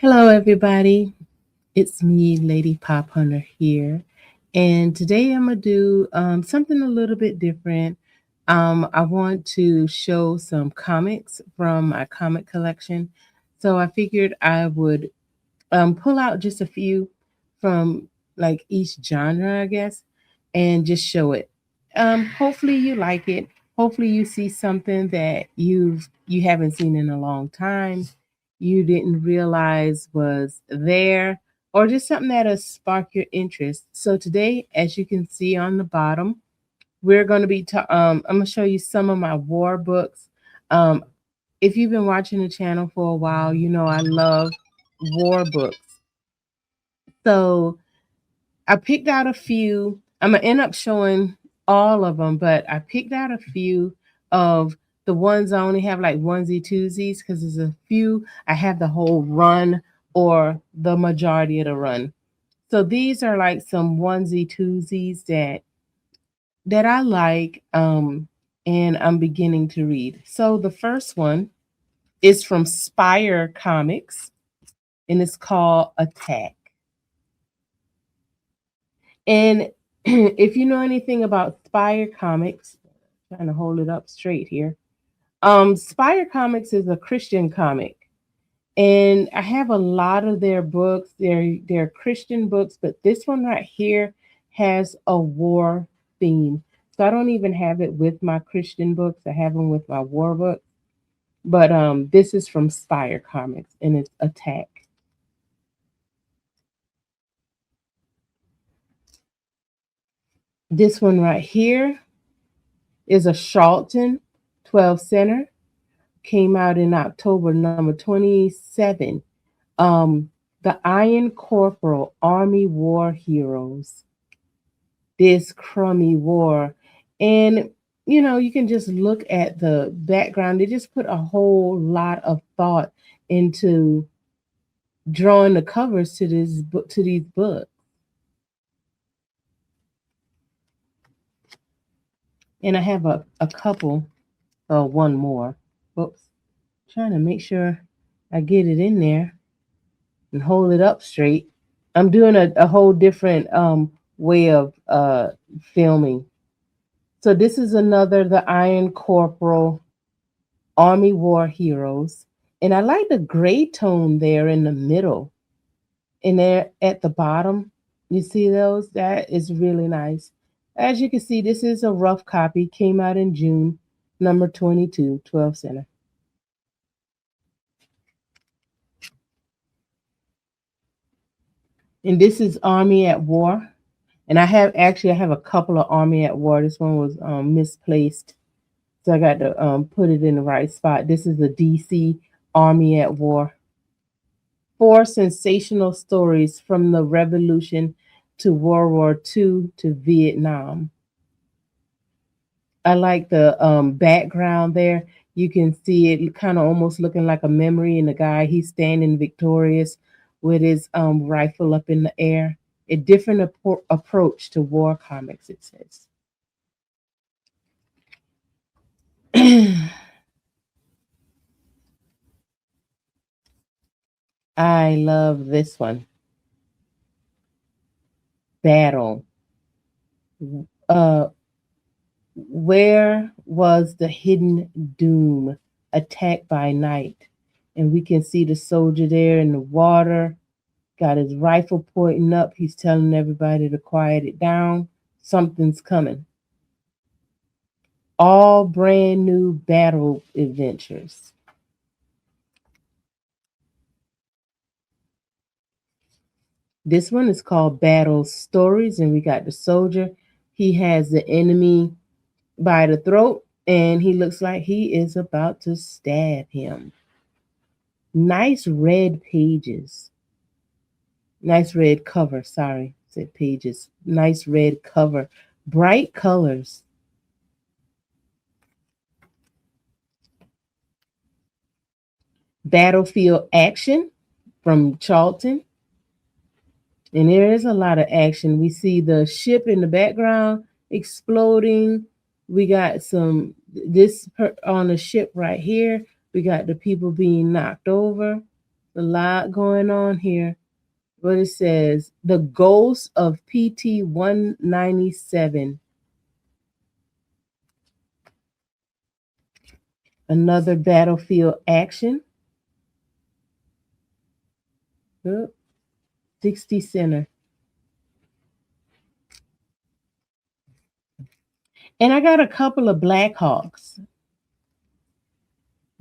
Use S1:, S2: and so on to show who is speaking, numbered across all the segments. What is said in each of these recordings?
S1: Hello, everybody. It's me, Lady Pop Hunter here. And today I'm going to do something a little bit different. I want to show some comics from my comic collection. So I figured I would pull out just a few from like each genre, I guess, and just show it. Hopefully you like it. Hopefully you see something that you haven't seen in a long time, you didn't realize was there, or just something that'll spark your interest. So today, as you can see on the bottom, we're going to be. I'm going to show you some of my war books. Um, if you've been watching the channel for a while, you know I love war books. So I picked out a few. I'm gonna end up showing all of them, but I picked out a few of the ones I only have like onesie twosies because there's a few I have the whole run or the majority of the run. So these are like some onesie twosies that I like, and I'm beginning to read. So the first one is from Spire Comics, and it's called Attack. And if you know anything about Spire Comics, trying to hold it up straight here. Spire Comics is a Christian comic, and I have a lot of their books. They're Christian books, but this one right here has a war theme. So I don't even have it with my Christian books. I have them with my war books. But this is from Spire Comics, and it's Attack. This one right here is a Charlton 12 center. Came out in October, number 27. The Iron Corporal Army War Heroes. This crummy war. And, you can just look at the background. They just put a whole lot of thought into drawing the covers to these books. And I have a couple, one more. Oops. Trying to make sure I get it in there and hold it up straight. I'm doing a whole different way of filming. So this is another the Iron Corporal Army War Heroes. And I like the gray tone there in the middle. And there at the bottom, you see those? That is really nice. As you can see, this is a rough copy. Came out in June, number 22, 12 center. And this is Army at War. And I have a couple of Army at War. This one was misplaced, so I got to put it in the right spot. This is the DC Army at War. 4 sensational stories from the Revolution to World War II to Vietnam. I like the background there. You can see it kind of almost looking like a memory, and the guy, he's standing victorious with his rifle up in the air. A different approach to war comics, it says. I love this one. Battle. Uh, where was the hidden doom? Attack by night. And we can see the soldier there in the water, got his rifle pointing up. He's telling everybody to quiet it down. Something's coming. All brand new battle adventures. This one is called Battle Stories, and we got the soldier. He has the enemy by the throat, and he looks like he is about to stab him. Nice red pages. Nice red cover. Sorry, said pages. Nice red cover. Bright colors. Battlefield action from Charlton. And there is a lot of action. We see the ship in the background exploding. We got on the ship right here. We got the people being knocked over. A lot going on here. What it says, the ghost of PT 197, another battlefield action. Oh, 60 center. And I got a couple of Blackhawks.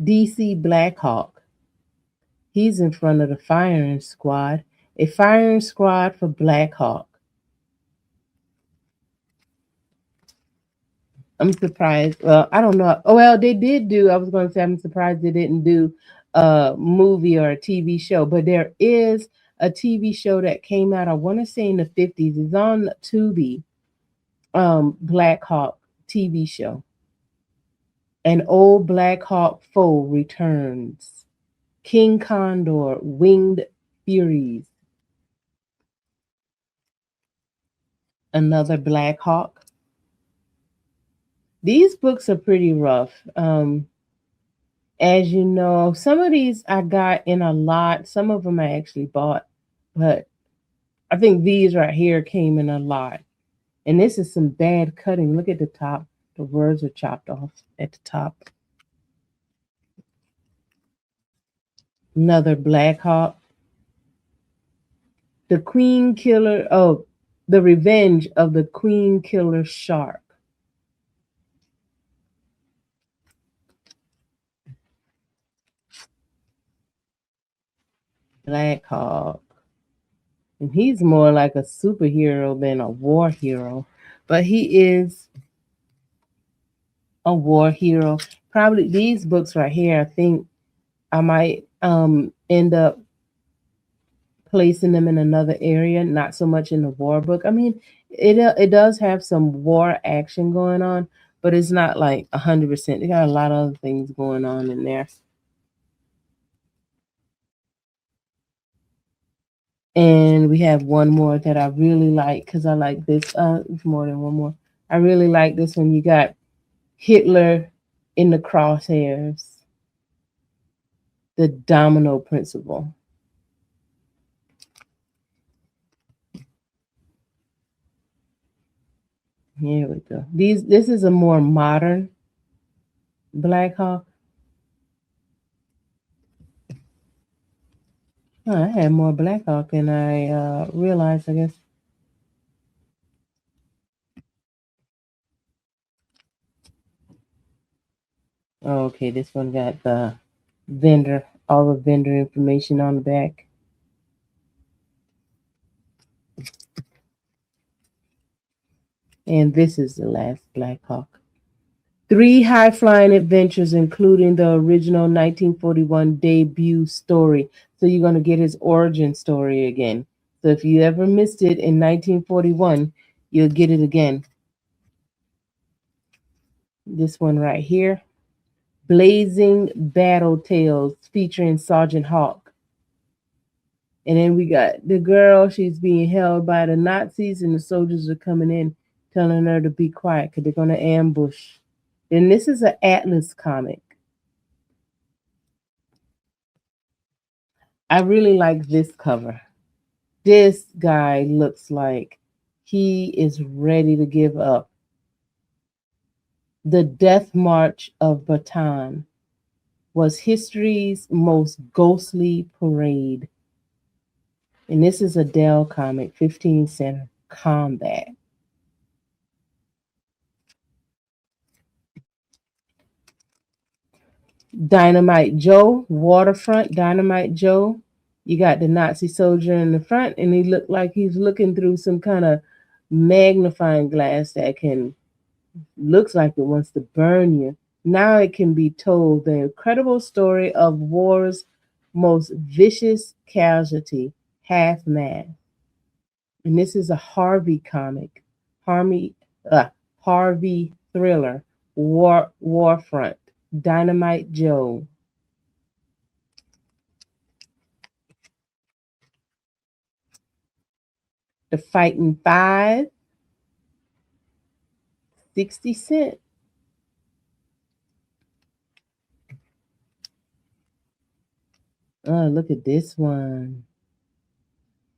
S1: DC Blackhawk. He's in front of the firing squad. A firing squad for Blackhawk. I'm surprised. Well, I don't know. Oh, well, they did do. I was going to say I'm surprised they didn't do a movie or a TV show, but there is a TV show that came out. I want to say in the 50s. It's on Tubi. Black Hawk TV show. An old Black Hawk foe returns. King Condor, winged furies. Another Black Hawk. These books are pretty rough. As you know, some of these I got in a lot. Some of them I actually bought, but I think these right here came in a lot. And this is some bad cutting. Look at the top. The words are chopped off at the top. Another Black Hawk. The Queen Killer. Oh, the Revenge of the Queen Killer Shark. Black Hawk. And he's more like a superhero than a war hero. But he is a war hero. Probably these books right here, I think I might end up placing them in another area, not so much in the war book. I mean, it does have some war action going on, but it's not like 100%. They got a lot of other things going on in there. And we have one more that I really like because I like this. It's more than one more. I really like this one. You got Hitler in the crosshairs, the domino principle. Here we go. This is a more modern Black Hawk. Oh, I had more Black Hawk than I realized, I guess. Oh, okay, this one got the vendor, all the vendor information on the back. And this is the last Black Hawk. Three high flying adventures, including the original 1941 debut story. So you're going to get his origin story again. So if you ever missed it in 1941, you'll get it again. This one right here, Blazing Battle Tales, featuring Sergeant Hawk. And then we got the girl, she's being held by the Nazis, and the soldiers are coming in telling her to be quiet because they're going to ambush. And this is an Atlas comic. I really like this cover. This guy looks like he is ready to give up. The Death March of Bataan was history's most ghostly parade. And this is a Dell comic, 15 center combat. Dynamite Joe, Waterfront, Dynamite Joe. You got the Nazi soldier in the front, and he looked like he's looking through some kind of magnifying glass that can looks like it wants to burn you. Now it can be told the incredible story of war's most vicious casualty, half man. And this is a Harvey comic, Harvey, Harvey thriller, Warfront, Dynamite Joe. The Fighting Five, 60 cents. Oh, look at this one.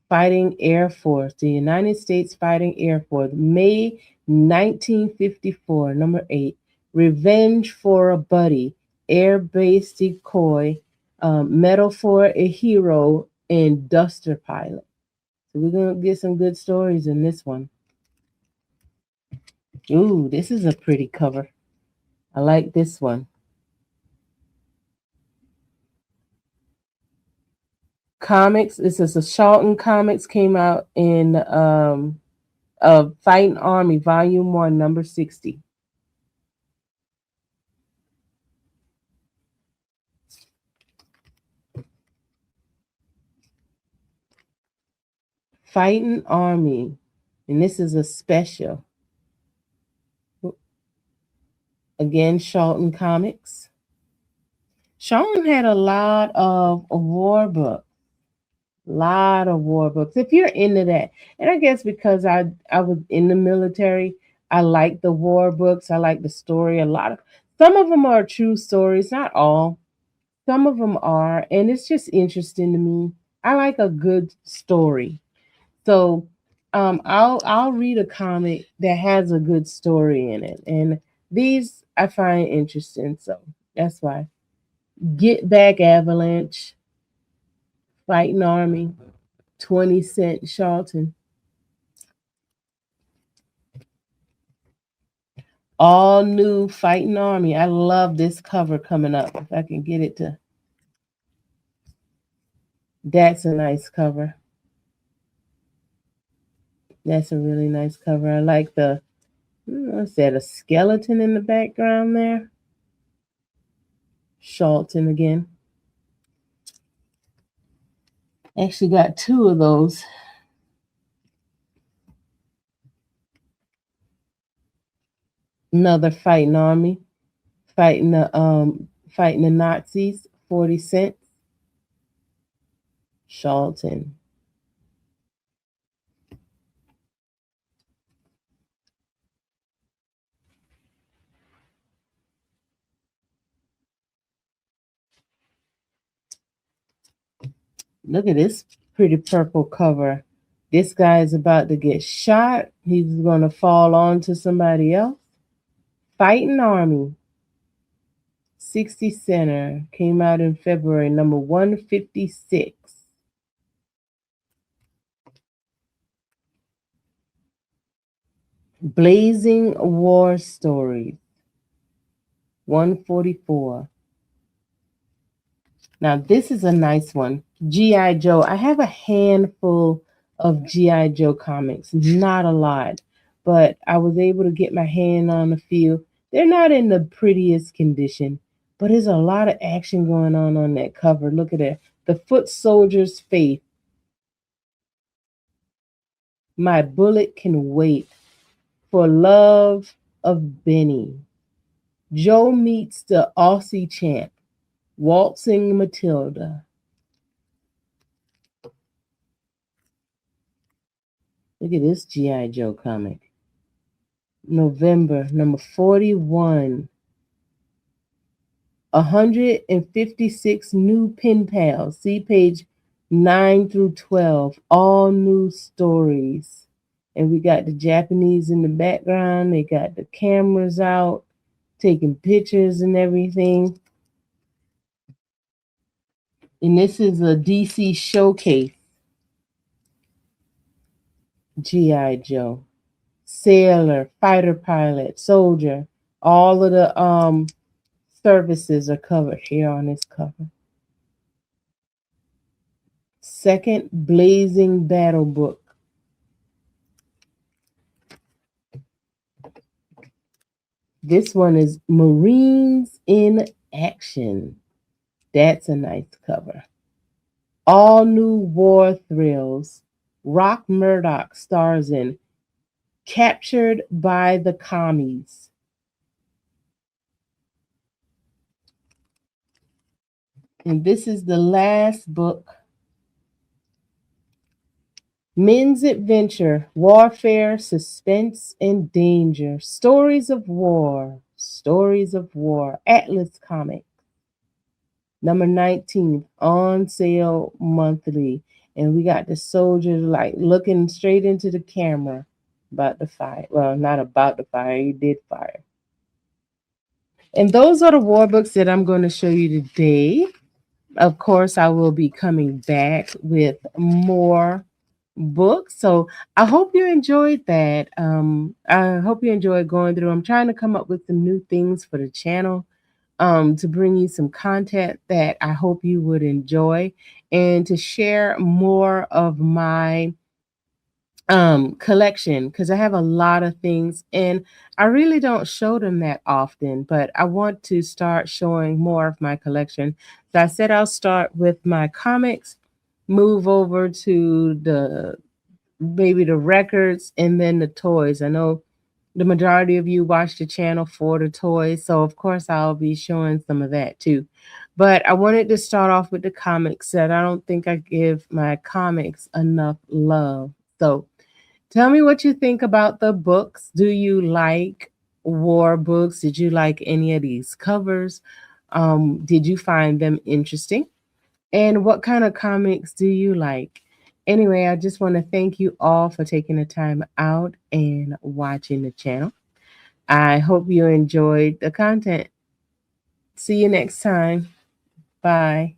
S1: Fighting Air Force, the United States Fighting Air Force, May 1954, number 8. Revenge for a Buddy, Air Base Decoy, Medal for a Hero, and Duster Pilot. So we're going to get some good stories in this one. Ooh, this is a pretty cover. I like this one. Comics. This is a Charlton Comics, came out in Fighting Army, Volume 1, number 60. Fighting Army. And this is a special. Again, Charlton Comics. Charlton had a lot of war books. Lot of war books. If you're into that, and I guess because I was in the military, I like the war books. I like the story. Some of them are true stories, not all. Some of them are, and it's just interesting to me. I like a good story. So I'll read a comic that has a good story in it. And these I find interesting. So that's why. Get Back Avalanche, Fighting Army, 20 Cent Charlton. All new Fighting Army. I love this cover coming up. If I can get it to. That's a nice cover. That's a really nice cover. I like the, what's that, a skeleton in the background there? Charlton again. Actually got two of those. Another Fighting Army, fighting the Nazis, 40 Cent. Charlton. Look at this pretty purple cover. This guy is about to get shot. He's gonna fall on to somebody else. Fighting Army. 60 Center came out in February, number 156. Blazing War Stories, 144. Now, this is a nice one. G.I. Joe. I have a handful of G.I. Joe comics, not a lot, but I was able to get my hand on a few. They're not in the prettiest condition, but there's a lot of action going on that cover. Look at it. The Foot Soldier's Faith. My Bullet Can Wait. For Love of Benny. Joe meets the Aussie champ. Waltzing Matilda. Look at this G.I. Joe comic. November, number 41. 156 new pen pals. See page 9 through 12. All new stories. And we got the Japanese in the background. They got the cameras out, taking pictures and everything. And this is a DC showcase. G.I. Joe. Sailor, fighter pilot, soldier. All of the services are covered here on this cover. Second Blazing Battle Book. This one is Marines in Action. That's a nice cover. All new war thrills. Rock Murdoch stars in Captured by the Commies. And this is the last book. Men's Adventure, Warfare, Suspense, and Danger. Stories of War. Stories of War. Atlas Comics. Number 19th, on sale monthly. And we got the soldiers like looking straight into the camera about to fire. Well, not about to fire, he did fire. And those are the war books that I'm going to show you today. Of course, I will be coming back with more books. So I hope you enjoyed that. I hope you enjoyed going through. I'm trying to come up with some new things for the channel, to bring you some content that I hope you would enjoy, and to share more of my collection, because I have a lot of things and I really don't show them that often, but I want to start showing more of my collection. So I said I'll start with my comics, move over to the maybe the records, and then the toys. I know the majority of you watch the channel for the toys, so of course I'll be showing some of that too. But I wanted to start off with the comics, that I don't think I give my comics enough love. So tell me what you think about the books. Do you like war books? Did you like any of these covers? Did you find them interesting? And what kind of comics do you like? Anyway, I just want to thank you all for taking the time out and watching the channel. I hope you enjoyed the content. See you next time. Bye.